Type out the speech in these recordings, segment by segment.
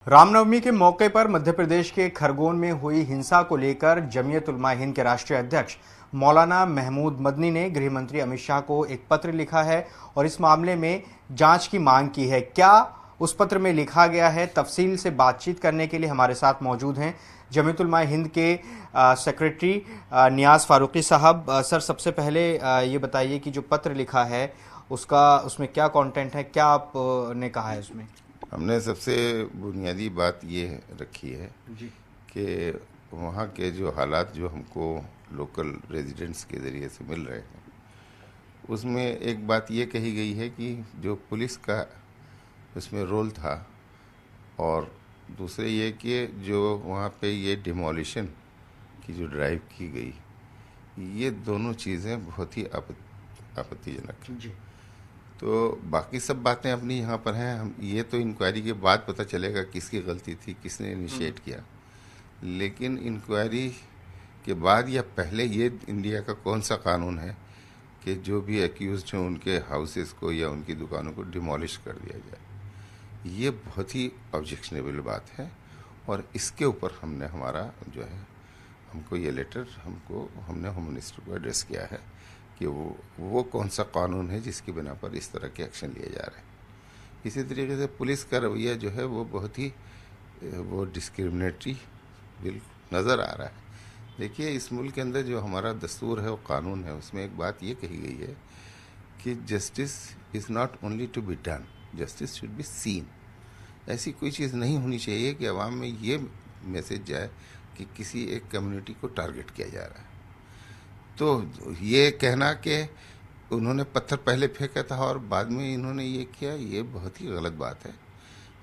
रामनवमी के मौके पर मध्य प्रदेश के खरगोन में हुई हिंसा को लेकर जमीयत उलमा हिंद के राष्ट्रीय अध्यक्ष मौलाना महमूद मदनी ने गृह मंत्री अमित शाह को एक पत्र लिखा है और इस मामले में जांच की मांग की है। क्या उस पत्र में लिखा गया है, तफसील से बातचीत करने के लिए हमारे साथ मौजूद हैं जमीयत उलमा हिंद के सेक्रेटरी नियाज फारूकी साहब। सर, सबसे पहले ये बताइए कि जो पत्र लिखा है उसमें क्या कंटेंट है, क्या आपने कहा है उसमें? हमने सबसे बुनियादी बात ये रखी है जी। कि वहाँ के जो हालात जो हमको लोकल रेजिडेंट्स के ज़रिए से मिल रहे हैं, उसमें एक बात ये कही गई है कि जो पुलिस का उसमें रोल था, और दूसरे ये कि जो वहाँ पे ये डिमोलिशन की जो ड्राइव की गई, ये दोनों चीज़ें बहुत ही आपत्तिजनक हैं। जी। तो बाकी सब बातें अपनी यहाँ पर हैं। हम ये तो इंक्वायरी के बाद पता चलेगा किसकी गलती थी, किसने इनिशिएट किया, लेकिन इंक्वायरी के बाद या पहले ये इंडिया का कौन सा कानून है कि जो भी एक्यूज्ड हैं उनके हाउसेस को या उनकी दुकानों को डिमोलिश कर दिया जाए। ये बहुत ही ऑब्जेक्शनेबल बात है, और इसके ऊपर हमने हमारा जो है, हमको ये लेटर हमने होम मिनिस्टर को एड्रेस किया है कि वो कौन सा कानून है जिसकी बिना पर इस तरह के एक्शन लिए जा रहे हैं। इसी तरीके से पुलिस का रवैया जो है वो बहुत ही डिस्क्रिमिनेटरी बिल्कुल नज़र आ रहा है। देखिए, इस मुल्क के अंदर जो हमारा दस्तूर है, वो कानून है, उसमें एक बात ये कही गई है कि justice is not only to be done, justice should be seen. ऐसी कोई चीज़ नहीं होनी चाहिए कि अवाम में ये मैसेज जाए कि किसी एक कम्युनिटी को टारगेट किया जा रहा है। तो ये कहना कि उन्होंने पत्थर पहले फेंका था और बाद में इन्होंने ये किया, ये बहुत ही गलत बात है।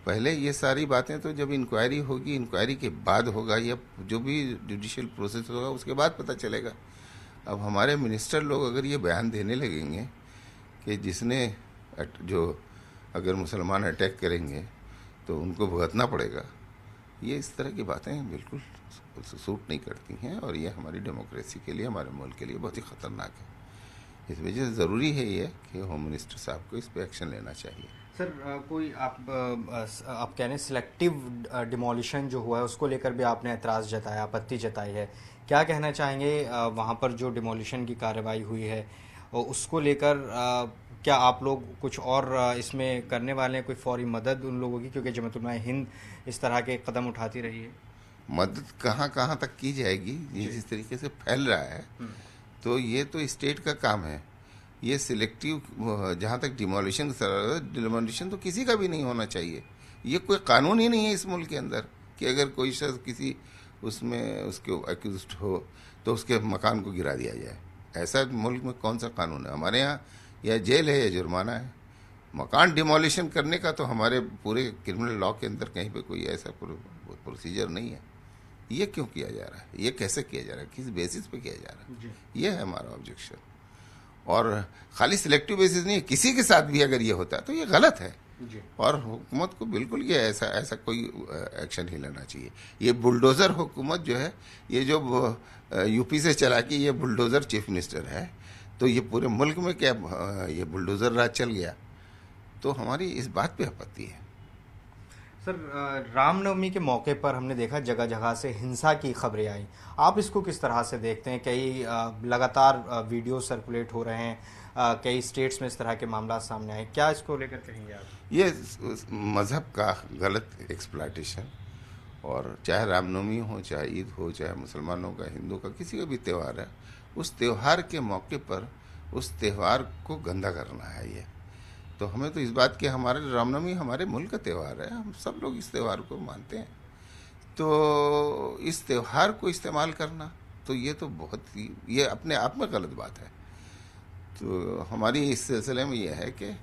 पहले ये सारी बातें तो जब इंक्वायरी होगी, इंक्वायरी के बाद होगा, या जो भी जुडिशियल प्रोसेस होगा उसके बाद पता चलेगा। अब हमारे मिनिस्टर लोग अगर ये बयान देने लगेंगे कि जिसने जो अगर मुसलमान अटैक करेंगे तो उनको भुगतना पड़ेगा, ये इस तरह की बातें बिल्कुल सूट नहीं करती हैं, और ये हमारी डेमोक्रेसी के लिए, हमारे मुल्क के लिए बहुत ही ख़तरनाक है। इस वजह से ज़रूरी है ये कि होम मिनिस्टर साहब को इस पर एक्शन लेना चाहिए। सर, कोई आप कह रहे हैं सिलेक्टिव डिमोलिशन जो हुआ है उसको लेकर भी आपने एतराज़ जताया, आपत्ति जताई है। क्या कहना चाहेंगे वहाँ पर जो डिमोलिशन की कार्रवाई हुई है और उसको लेकर क्या आप लोग कुछ और इसमें करने वाले हैं, कोई फौरी मदद उन लोगों की, क्योंकि जमीयत उलमा हिंद इस तरह के कदम उठाती रही है? मदद कहाँ कहाँ तक की जाएगी? ये जिस तरीके से फैल रहा है, तो ये तो स्टेट का काम है। ये सिलेक्टिव, जहाँ तक डिमोलिशन तो किसी का भी नहीं होना चाहिए। ये कोई कानून ही नहीं है इस मुल्क के अंदर कि अगर कोई शख्स किसी उसमें उसके एक्यूज्ड हो तो उसके मकान को गिरा दिया जाए। ऐसा मुल्क में कौन सा कानून है? हमारे यहाँ या जेल है या जुर्माना है। मकान डिमोलिशन करने का तो हमारे पूरे क्रिमिनल लॉ के अंदर कहीं पे कोई ऐसा प्रोसीजर नहीं है। ये क्यों किया जा रहा है? ये कैसे किया जा रहा है? किस बेसिस पे किया जा रहा है? ये है हमारा ऑब्जेक्शन। और खाली सिलेक्टिव बेसिस नहीं है, किसी के साथ भी अगर ये होता है तो ये गलत है, और हुकूमत को बिल्कुल ये ऐसा कोई एक्शन ही लेना चाहिए। ये बुलडोज़र हुकूमत जो है, ये जो यूपी से चला के ये बुलडोज़र चीफ मिनिस्टर है, तो ये पूरे मुल्क में क्या ये बुलडोज़र राज चल गया? तो हमारी इस बात पे आपत्ति है। सर, रामनवमी के मौके पर हमने देखा जगह जगह से हिंसा की खबरें आई। आप इसको किस तरह से देखते हैं? कई लगातार वीडियो सर्कुलेट हो रहे हैं, कई स्टेट्स में इस तरह के मामला सामने आए। क्या इसको लेकर कहेंगे आप? ये मज़हब का गलत एक्सप्लॉयटेशन, और चाहे रामनवमी हो, चाहे ईद हो, चाहे मुसलमानों का, हिंदू का, किसी का भी त्यौहार है, उस त्यौहार के मौके पर उस त्यौहार को गंदा करना है। ये तो हमें तो इस बात की, हमारे रामनवमी हमारे मुल्क का त्यौहार है, हम सब लोग इस त्यौहार को मानते हैं, तो इस त्यौहार को इस्तेमाल करना तो ये तो बहुत ही, ये अपने आप में गलत बात है। तो हमारी इस सिलसिले में ये है कि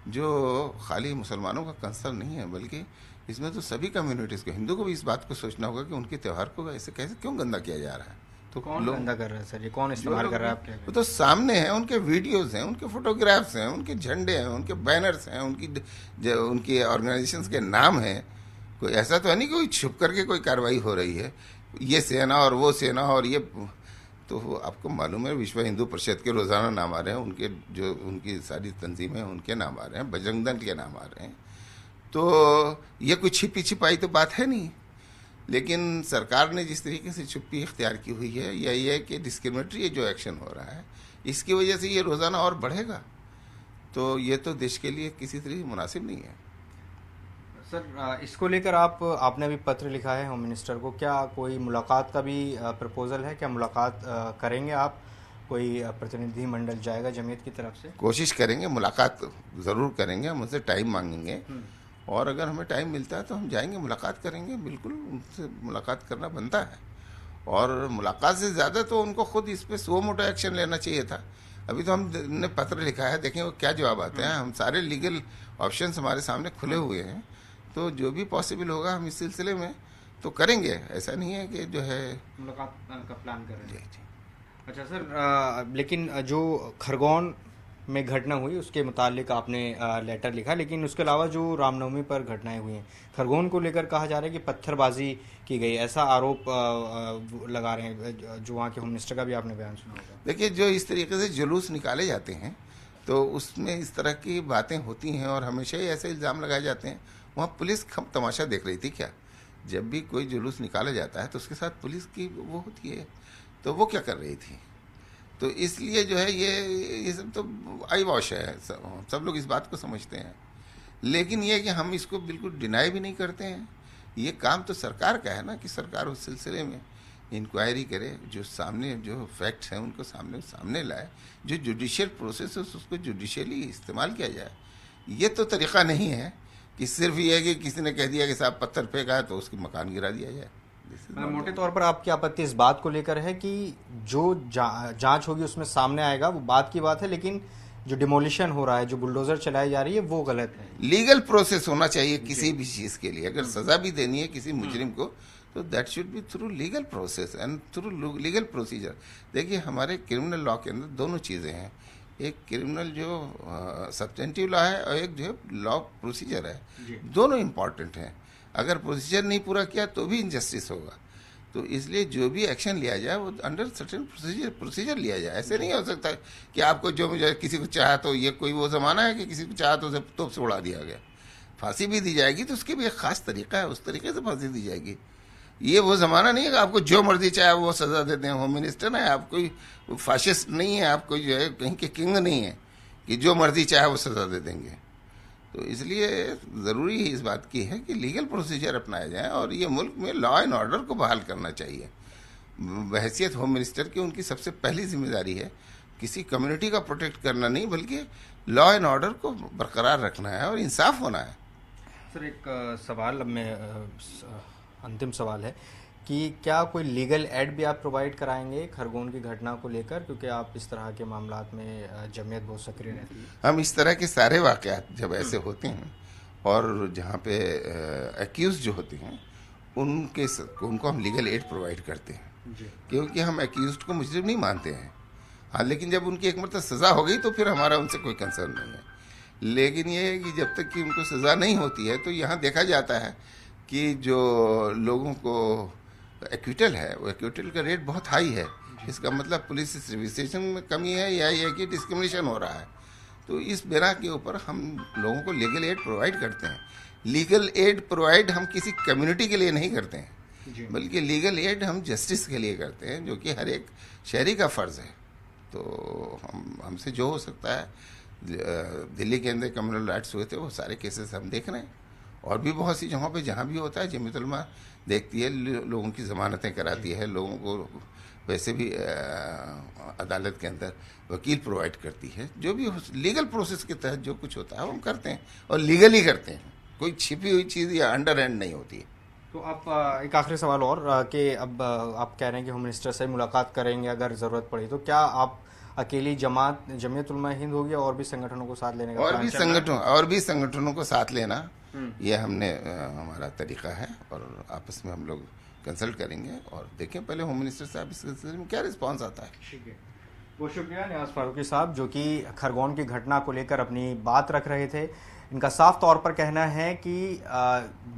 जो खाली मुसलमानों का कंसर्न नहीं है, बल्कि इसमें तो सभी कम्युनिटीज़ को, हिंदू को भी इस बात को सोचना होगा कि उनके त्यौहार को ऐसे कैसे क्यों गंदा किया जा रहा है। तो कौन गंदा कर रहा है सर? ये कौन इस्तेमाल कर रहा है? आप वो तो सामने हैं, उनके वीडियोस हैं, उनके फोटोग्राफ्स हैं, उनके झंडे हैं, उनके बैनर्स हैं, उनकी ऑर्गेनाइजेशंस के नाम हैं। कोई ऐसा तो है नहीं कि कोई छुप करके कोई कार्रवाई हो रही है, ये सेना और वो सेना और ये। तो आपको मालूम है, विश्व हिंदू परिषद के रोज़ाना नाम आ रहे हैं, उनके जो उनकी सारी तंजीमें, उनके नाम आ रहे हैं, बजरंग दल के नाम आ रहे हैं। तो ये कोई छिपी छिपाई तो बात है नहीं। लेकिन सरकार ने जिस तरीके से चुप्पी इख्तियार की हुई है, या ये है कि डिस्क्रिमिनेटरी जो एक्शन हो रहा है, इसकी वजह से ये रोज़ाना और बढ़ेगा, तो ये तो देश के लिए किसी तरह मुनासिब नहीं है। सर, इसको लेकर आपने अभी पत्र लिखा है होम मिनिस्टर को, क्या कोई मुलाकात का भी प्रपोजल है? क्या मुलाकात करेंगे आप? कोई प्रतिनिधि मंडल जाएगा जमीयत की तरफ से? कोशिश करेंगे, मुलाकात ज़रूर करेंगे, हम उनसे टाइम मांगेंगे और अगर हमें टाइम मिलता है तो हम जाएंगे, मुलाकात करेंगे। बिल्कुल उनसे मुलाकात करना बनता है, और मुलाकात से ज़्यादा तो उनको खुद इस पर सो मोटा एक्शन लेना चाहिए था। अभी तो हमने पत्र लिखा है, देखें वो क्या जवाब आते हैं। हम सारे लीगल ऑप्शंस हमारे सामने खुले हुए हैं, तो जो भी पॉसिबल होगा हम इस सिलसिले में तो करेंगे। ऐसा नहीं है कि जो है मुलाकात का प्लान करें। जी जी। अच्छा सर, लेकिन जो खरगोन में घटना हुई उसके मुतालिक आपने लेटर लिखा, लेकिन उसके अलावा जो रामनवमी पर घटनाएं हुई हैं खरगोन को लेकर कहा जा रहा है कि पत्थरबाजी की गई, ऐसा आरोप लगा रहे हैं, जो वहाँ के होम मिनिस्टर का भी आपने बयान सुना होगा। देखिए, जो इस तरीके से जुलूस निकाले जाते हैं तो उसमें इस तरह की बातें होती हैं और हमेशा ही ऐसे इल्ज़ाम लगाए जाते हैं। वहाँ पुलिस तमाशा देख रही थी क्या? जब भी कोई जुलूस निकाला जाता है तो उसके साथ पुलिस की वो होती है, तो वो क्या कर रही थी? तो इसलिए जो है ये सब तो आई वॉश है, सब लोग इस बात को समझते हैं। लेकिन ये कि हम इसको बिल्कुल डिनाई भी नहीं करते हैं। ये काम तो सरकार का है ना कि सरकार उस सिलसिले में इंक्वायरी करे, जो सामने जो फैक्ट्स हैं उनको सामने लाए, जो जुडिशियल प्रोसेस है उसको जुडिशियली इस्तेमाल किया जाए। ये तो तरीक़ा नहीं है कि सिर्फ ये है कि किसी ने कह दिया कि साहब पत्थर फेंका है तो उसकी मकान गिरा दिया जाए। मोटे तौर पर आपकी आपत्ति इस बात को लेकर है कि जो जांच होगी उसमें सामने आएगा, वो बात की बात है, लेकिन जो डिमोलिशन हो रहा है, जो बुलडोजर चलाई जा रही है, वो गलत है। लीगल प्रोसेस होना चाहिए किसी भी चीज़ के लिए। अगर सजा भी देनी है किसी मुजरिम को तो that should be through legal process and through legal procedure. देखिए, हमारे क्रिमिनल लॉ के अंदर दोनों चीज़ें हैं, एक क्रिमिनल जो सब्सटेंटिव लॉ है और एक जो लॉ प्रोसीजर है। दोनों इम्पॉर्टेंट हैं। अगर प्रोसीजर नहीं पूरा किया तो भी इनजस्टिस होगा। तो इसलिए जो भी एक्शन लिया जाए वो अंडर सर्टेन प्रोसीजर लिया जाए। ऐसे नहीं हो सकता कि आपको जो किसी को चाहा तो, ये कोई वो ज़माना है कि किसी को चाहा तो तोप से उड़ा दिया गया। फांसी भी दी जाएगी तो उसके भी एक ख़ास तरीका है, उस तरीके से फांसी दी जाएगी। ये वो ज़माना नहीं है कि आपको जो मर्जी चाहे वो सज़ा देते हैं। होम मिनिस्टर है, आप कोई फाशिस्ट नहीं है, आप कोई जो है कहीं के किंग नहीं है कि जो मर्जी चाहे वो सज़ा दे देंगे। तो इसलिए ज़रूरी इस बात की है कि लीगल प्रोसीजर अपनाया जाए और ये मुल्क में लॉ एंड ऑर्डर को बहाल करना चाहिए। बहैसियत होम मिनिस्टर की उनकी सबसे पहली जिम्मेदारी है किसी कम्युनिटी का प्रोटेक्ट करना नहीं, बल्कि लॉ एंड ऑर्डर को बरकरार रखना है और इंसाफ होना है। सर, एक सवाल अब मैं अंतिम सवाल है कि क्या कोई लीगल एड भी आप प्रोवाइड कराएंगे खरगोन की घटना को लेकर, क्योंकि आप इस तरह के मामलात में जमीयत बहुत सक्रिय रहती है। हम इस तरह के सारे वाक़यात जब ऐसे होते हैं और जहाँ पे एक्यूज जो होते हैं उनको हम लीगल एड प्रोवाइड करते हैं, क्योंकि हम एक्यूज को मुजरिम नहीं मानते हैं। हाँ, लेकिन जब उनकी एक मरतबा सज़ा हो गई तो फिर हमारा उनसे कोई कंसर्न नहीं है। लेकिन ये है कि जब तक कि उनको सज़ा नहीं होती है तो यहाँ देखा जाता है कि जो लोगों को एक्विटल है वो एक्विटल का रेट बहुत हाई है। इसका मतलब पुलिस सर्विसेशन में कमी है या ये कि डिस्क्रिमिनेशन हो रहा है। तो इस बिना के ऊपर हम लोगों को लीगल एड प्रोवाइड करते हैं। लीगल एड प्रोवाइड हम किसी कम्युनिटी के लिए नहीं करते हैं, बल्कि लीगल एड हम जस्टिस के लिए करते हैं, जो कि हर एक शहरी का फ़र्ज़ है। तो हमसे जो हो सकता है, दिल्ली के अंदर कम्युनल राइट्स हुए थे वो सारे केसेस हम देख रहे हैं, और भी बहुत सी जगहों पे जहाँ भी होता है जमीयत उलमा देखती है, लोगों की ज़मानतें कराती है, लोगों को वैसे भी अदालत के अंदर वकील प्रोवाइड करती है। जो भी लीगल प्रोसेस के तहत जो कुछ होता है वो हम करते हैं और लीगली करते हैं, कोई छिपी हुई चीज़ या अंडर हैंड नहीं होती है। तो आप एक आखिरी सवाल और कि अब आप कह रहे हैं कि होम मिनिस्टर से मुलाकात करेंगे अगर ज़रूरत पड़ी, तो क्या आप अकेली जमीयत उलमा हिंद होगी और भी संगठनों को साथ लेने का और भी संगठनों को साथ लेना, ये हमने हमारा तरीका है और आपस में हम लोग कंसल्ट करेंगे और देखें पहले होम मिनिस्टर साहब इस सिलसिले में क्या रिस्पांस आता है। ठीक है, बहुत शुक्रिया नियाज़ फारूकी साहब, जो कि खरगोन की घटना को लेकर अपनी बात रख रहे थे। इनका साफ तौर पर कहना है कि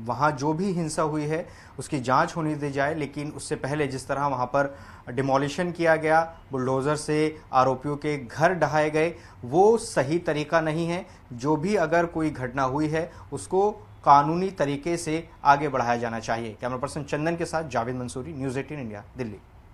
वहाँ जो भी हिंसा हुई है उसकी जांच होनी दी जाए, लेकिन उससे पहले जिस तरह वहाँ पर डिमोलिशन किया गया, बुलडोज़र से आरोपियों के घर ढहाए गए, वो सही तरीका नहीं है। जो भी अगर कोई घटना हुई है उसको कानूनी तरीके से आगे बढ़ाया जाना चाहिए। कैमरा पर्सन चंदन के साथ जावेद मंसूरी, न्यूज़ 18 इंडिया, दिल्ली।